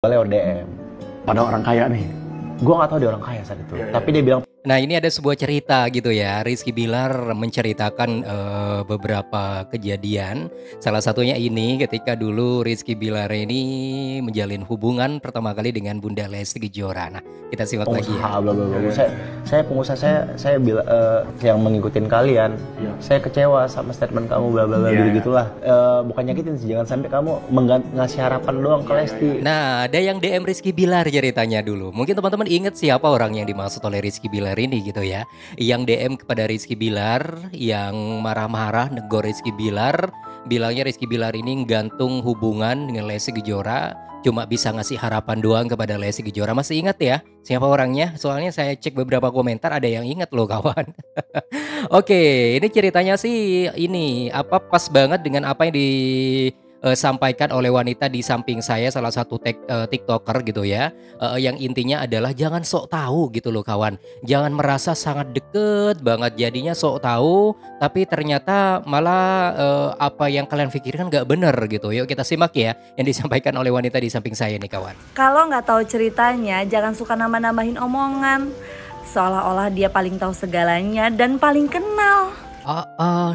lewat DM pada orang kaya nih. Gue nggak tahu dia orang kaya saat itu, tapi dia bilang. Nah, ini ada sebuah cerita gitu ya. Rizky Bilar menceritakan beberapa kejadian. Salah satunya ini ketika dulu Rizky Bilar ini menjalin hubungan pertama kali dengan Bunda Lesti Kejora. Nah, kita simak lagi ya. Pengusaha, bla bla bla. Saya pengusaha, saya bilang yang mengikutin kalian. Saya kecewa sama statement kamu, bla bla bla, gitulah. Bukan nyakitin sih, jangan sampai kamu ngasih harapan doang ke Lesti. Nah, ada yang DM Rizky Bilar ceritanya dulu. Mungkin teman-teman ingat siapa orang yang dimaksud oleh Rizky Bilar ini gitu ya. Yang DM kepada Rizky Bilar, yang marah-marah negor Rizky Bilar, bilangnya Rizky Bilar ini gantung hubungan dengan Lesti Kejora, cuma bisa ngasih harapan doang kepada Lesti Kejora. Masih ingat ya siapa orangnya? Soalnya saya cek beberapa komentar ada yang ingat loh kawan. Oke, ini ceritanya sih ini pas banget dengan apa yang disampaikan oleh wanita di samping saya, salah satu TikToker gitu ya. Yang intinya adalah jangan sok tahu gitu loh kawan. Jangan merasa sangat deket banget jadinya sok tahu, tapi ternyata malah apa yang kalian pikirkan nggak bener gitu. Yuk kita simak ya yang disampaikan oleh wanita di samping saya nih kawan. Kalau nggak tahu ceritanya, jangan suka nambah-nambahin omongan. Seolah-olah dia paling tahu segalanya dan paling kenal.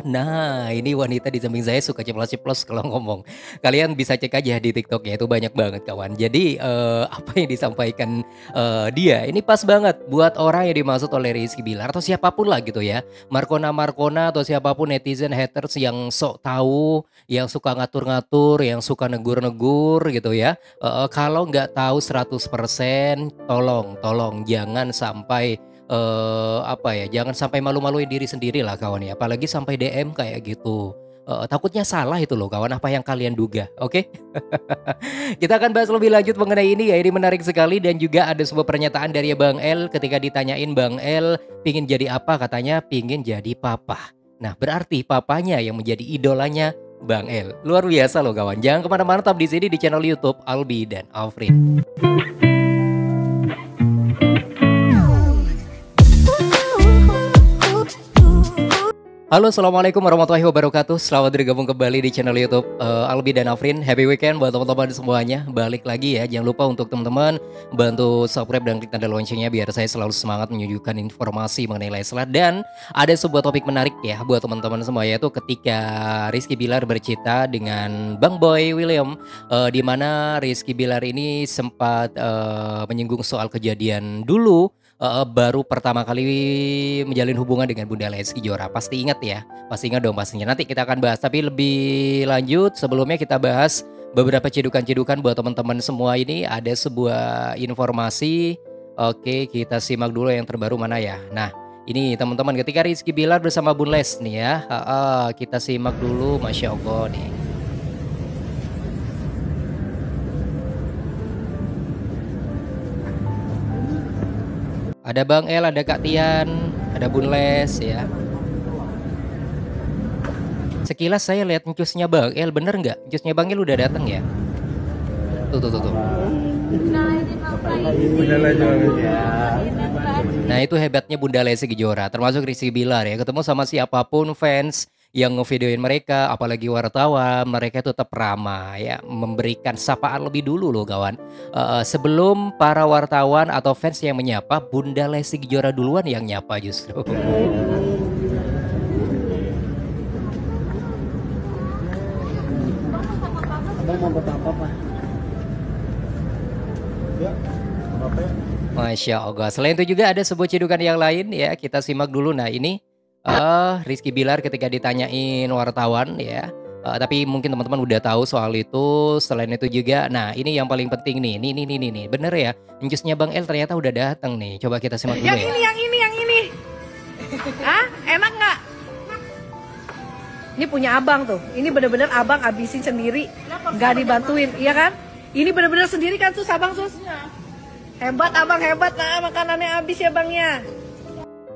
Nah ini wanita di samping saya suka ceplos-ceplos kalau ngomong. Kalian bisa cek aja di TikToknya itu banyak banget kawan. Jadi apa yang disampaikan dia ini pas banget buat orang yang dimaksud oleh Rizky Bilar atau siapapun lah gitu ya. Markona atau siapapun netizen haters yang sok tahu, yang suka ngatur-ngatur, yang suka negur-negur gitu ya. Kalau nggak tahu 100% tolong jangan sampai jangan sampai malu-maluin diri sendiri lah kawan ya, apalagi sampai DM kayak gitu. Takutnya salah itu loh kawan apa yang kalian duga, oke? Kita akan bahas lebih lanjut mengenai ini ya, ini menarik sekali dan juga ada sebuah pernyataan dari Bang El ketika ditanyain Bang El pingin jadi apa, katanya pingin jadi papa. Nah berarti papanya yang menjadi idolanya Bang El. Luar biasa loh kawan, jangan kemana-mana, tetap di sini di channel YouTube Albi dan Afrin. Halo, assalamualaikum warahmatullahi wabarakatuh. Selamat bergabung kembali di channel YouTube Albi dan Afrin. Happy weekend buat teman-teman semuanya. Balik lagi ya, jangan lupa untuk teman-teman bantu subscribe dan klik tanda loncengnya biar saya selalu semangat menyuguhkan informasi mengenai Leslar. Dan ada sebuah topik menarik ya buat teman-teman semua, yaitu ketika Rizky Bilar bercerita dengan Bang Boy William, di mana Rizky Bilar ini sempat menyinggung soal kejadian dulu. Baru pertama kali menjalin hubungan dengan Bunda Lesti Kejora. Pasti ingat ya, pasti ingat dong pastinya. Nanti kita akan bahas, tapi lebih lanjut sebelumnya kita bahas beberapa cedukan-cedukan buat teman-teman semua. Ini ada sebuah informasi. Oke, kita simak dulu yang terbaru mana ya. Nah ini teman-teman, ketika Rizky Bilar bersama Bun Les nih ya, kita simak dulu, Masya Allah nih. Ada Bang El, ada Kak Tian, ada Bun Les ya. Sekilas saya lihat encusnya Bang El, bener nggak? Encusnya Bang El udah datang ya? Tuh. Nah itu hebatnya Bunda Lesti Kejora, termasuk Rizky Bilar ya. Ketemu sama siapapun fans yang ngevideoin mereka, apalagi wartawan, mereka tetap ramah ya, memberikan sapaan lebih dulu loh kawan. Sebelum para wartawan atau fans yang menyapa, Bunda Lesti Kejora duluan yang nyapa justru. Masya Allah. Selain itu juga ada sebuah cedukan yang lain ya, kita simak dulu. Nah ini Rizky Bilar ketika ditanyain wartawan ya, tapi mungkin teman-teman udah tahu soal itu. Selain itu juga, nah ini yang paling penting nih, nih, bener ya, encusnya Bang El ternyata udah datang nih. Coba kita simak dulu ya. Yang ini. Hah? Enak nggak? Ini punya abang tuh. Ini bener-bener abang abisin sendiri, nggak dibantuin, iya kan? Ini bener-bener sendiri kan sus, abang sus? Hebat abang, hebat. Nah makanannya habis ya bang ya.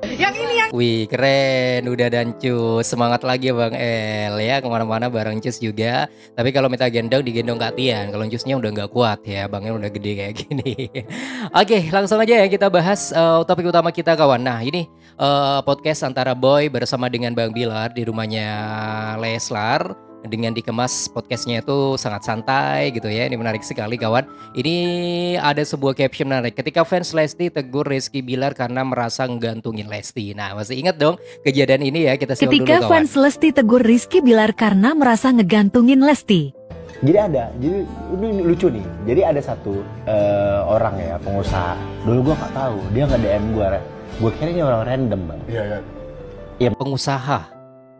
Yang ini yang... Wih keren, udah dan cus. Semangat lagi ya Bang El ya, kemana-mana bareng cus juga. Tapi kalau minta gendong, digendong Kak Tian. Kalau cusnya udah nggak kuat ya, Bang El udah gede kayak gini. Oke, langsung aja ya kita bahas topik utama kita kawan. Nah ini podcast antara Boy bersama dengan Bang Bilar di rumahnya Leslar. dengan dikemas podcastnya itu sangat santai gitu ya. Ini menarik sekali kawan. Ini ada sebuah caption menarik. Ketika fans Lesti tegur Rizky Bilar karena merasa ngegantungin Lesti. Nah masih ingat dong kejadian ini ya, kita simak dulu Ketika kawan. fans Lesti tegur Rizky Bilar karena merasa ngegantungin Lesti. Jadi ini lucu nih. Jadi ada satu orang ya, pengusaha. Dulu gue nggak tahu, dia nge DM gue. Gue kira ini orang random bang. Iya. Pengusaha.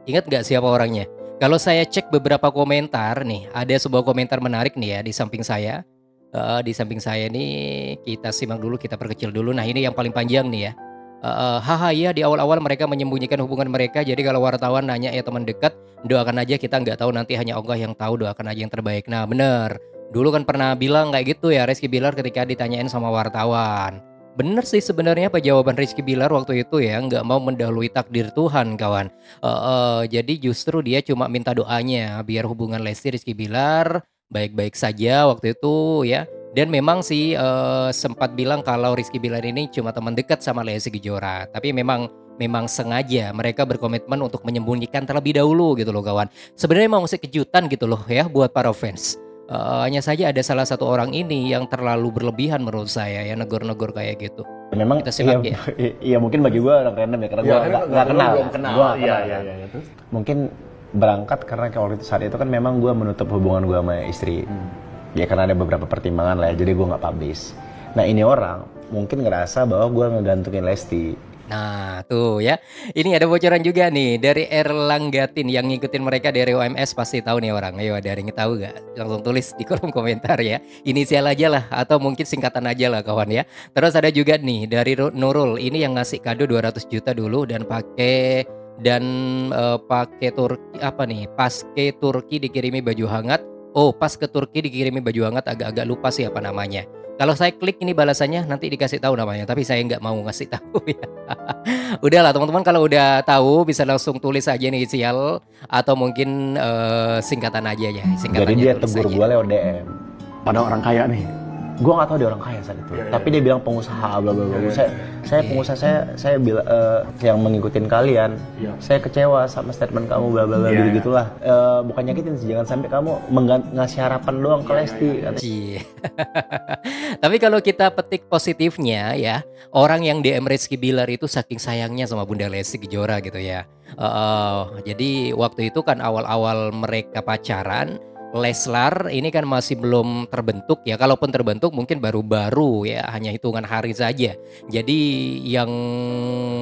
Ingat nggak siapa orangnya? Kalau saya cek beberapa komentar nih, ada sebuah komentar menarik nih ya di samping saya. Di samping saya nih, kita simak dulu, kita perkecil dulu. Nah ini yang paling panjang nih ya. Haha ya, di awal-awal mereka menyembunyikan hubungan mereka. Jadi kalau wartawan nanya ya teman dekat, doakan aja, kita nggak tahu, nanti hanya Allah yang tahu, doakan aja yang terbaik. Nah bener, dulu kan pernah bilang kayak gitu ya Rizky Bilar ketika ditanyain sama wartawan. Bener sih sebenarnya apa jawaban Rizky Bilar waktu itu ya, nggak mau mendahului takdir Tuhan kawan. Jadi justru dia cuma minta doanya biar hubungan Lesti Rizky Bilar baik-baik saja waktu itu ya. Dan memang sih sempat bilang kalau Rizky Bilar ini cuma teman dekat sama Lesti Kejora. Tapi memang sengaja mereka berkomitmen untuk menyembunyikan terlebih dahulu gitu loh kawan. Sebenarnya mau ngasih kejutan gitu loh ya buat para fans. Hanya saja ada salah satu orang ini yang terlalu berlebihan menurut saya ya, negor-negor kayak gitu. Memang kita simak ya. Iya mungkin bagi gue orang random ya, karena gue nggak kenal. Iya. Mungkin berangkat karena kalau saat itu kan memang gue menutup hubungan gue sama istri. Ya karena ada beberapa pertimbangan lah ya, jadi gue nggak publish. Nah ini orang mungkin ngerasa bahwa gue ngegantungin Lesti. Nah tuh ya, ini ada bocoran juga nih dari Erlanggatin yang ngikutin mereka dari OMS, pasti tahu nih orang. Ayo ada yang tahu gak? Langsung tulis di kolom komentar ya. Inisial aja lah atau mungkin singkatan aja lah kawan ya. Terus ada juga nih dari Nurul, ini yang ngasih kado 200 juta dulu dan pakai Turki apa nih? Pas ke Turki dikirimi baju hangat. Oh, pas ke Turki dikirimi baju hangat, agak-agak lupa sih apa namanya. Kalau saya klik ini balasannya nanti dikasih tahu namanya, tapi saya nggak mau ngasih tahu ya. Udahlah teman-teman, kalau udah tahu bisa langsung tulis aja inisial atau mungkin singkatan aja ya. Jadi dia tegur gue lewat DM. Pada orang kaya nih. Gue nggak tahu dia orang kaya saat itu. Tapi dia bilang pengusaha bla bla bla. Saya pengusaha, saya bilang yang mengikutin kalian. Saya kecewa sama statement kamu bla bla bla gitulah. Bukan nyakitin sih, jangan sampai kamu ngasih harapan doang ke Lesti. Tapi kalau kita petik positifnya ya, orang yang DM Rizky Bilar itu saking sayangnya sama Bunda Lesti Kejora gitu ya. Jadi waktu itu kan awal-awal mereka pacaran, Leslar ini kan masih belum terbentuk ya, kalaupun terbentuk mungkin baru-baru ya, hanya hitungan hari saja. Jadi yang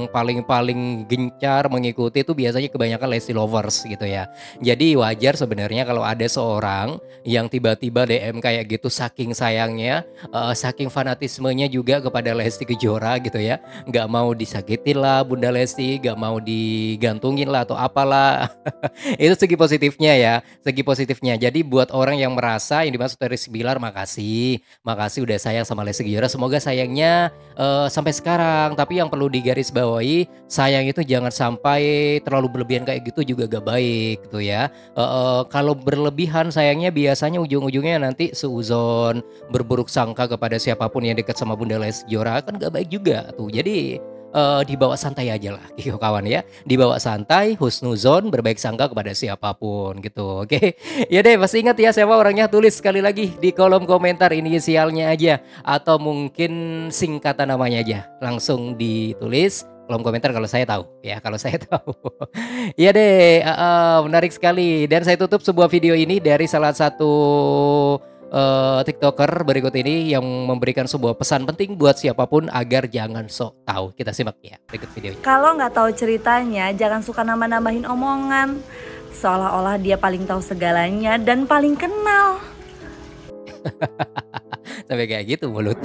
paling gencar mengikuti itu biasanya kebanyakan Lesti lovers gitu ya. Jadi wajar sebenarnya kalau ada seorang yang tiba-tiba DM kayak gitu, saking sayangnya, saking fanatismenya juga kepada Lesti Kejora gitu ya. Nggak mau disakitin lah Bunda Lesti, nggak mau digantungin lah atau apalah. Itu segi positifnya ya, segi positifnya. Jadi buat orang yang merasa yang dimaksud dari Rizky Bilar, makasih udah sayang sama Lesti Kejora, semoga sayangnya sampai sekarang. Tapi yang perlu digarisbawahi, sayang itu jangan sampai terlalu berlebihan kayak gitu, juga gak baik gitu ya. Kalau berlebihan sayangnya biasanya ujung-ujungnya nanti seuzon, berburuk sangka kepada siapapun yang dekat sama Bunda Lesti Kejora, kan gak baik juga tuh. Jadi dibawa santai aja lah gitu kawan ya, dibawa santai, husnuzon, berbaik sangka kepada siapapun gitu. Oke ya deh, pasti ingat ya siapa orangnya, tulis sekali lagi di kolom komentar inisialnya aja atau mungkin singkatan namanya aja, langsung ditulis kolom komentar kalau saya tahu ya, kalau saya tahu. Iya deh, menarik sekali. Dan saya tutup sebuah video ini dari salah satu TikToker berikut ini yang memberikan sebuah pesan penting buat siapapun agar jangan sok tahu. Kita simak ya berikut videonya. Kalau nggak tahu ceritanya, jangan suka nambah-nambahin omongan. Seolah-olah dia paling tahu segalanya dan paling kenal. Sampai kayak gitu mulut.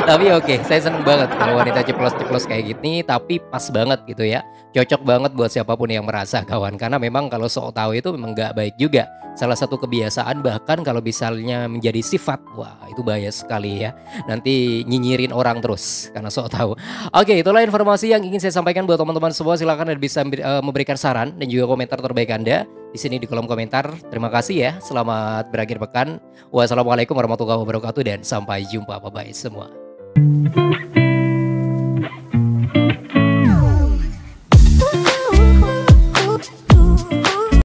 Tapi oke, saya seneng banget kalau wanita ceplos-ceplos kayak gini, tapi pas banget gitu ya. Cocok banget buat siapapun yang merasa kawan, karena memang kalau sok tahu itu memang nggak baik juga. Salah satu kebiasaan, bahkan kalau misalnya menjadi sifat, wah itu bahaya sekali ya. Nanti nyinyirin orang terus karena sok tahu. Oke, itulah informasi yang ingin saya sampaikan buat teman-teman semua. Silakan bisa memberikan saran dan juga komentar terbaik Anda di sini di kolom komentar. Terima kasih ya. Selamat berakhir pekan. Wassalamualaikum warahmatullahi wabarakatuh dan sampai jumpa. Bye bye semua.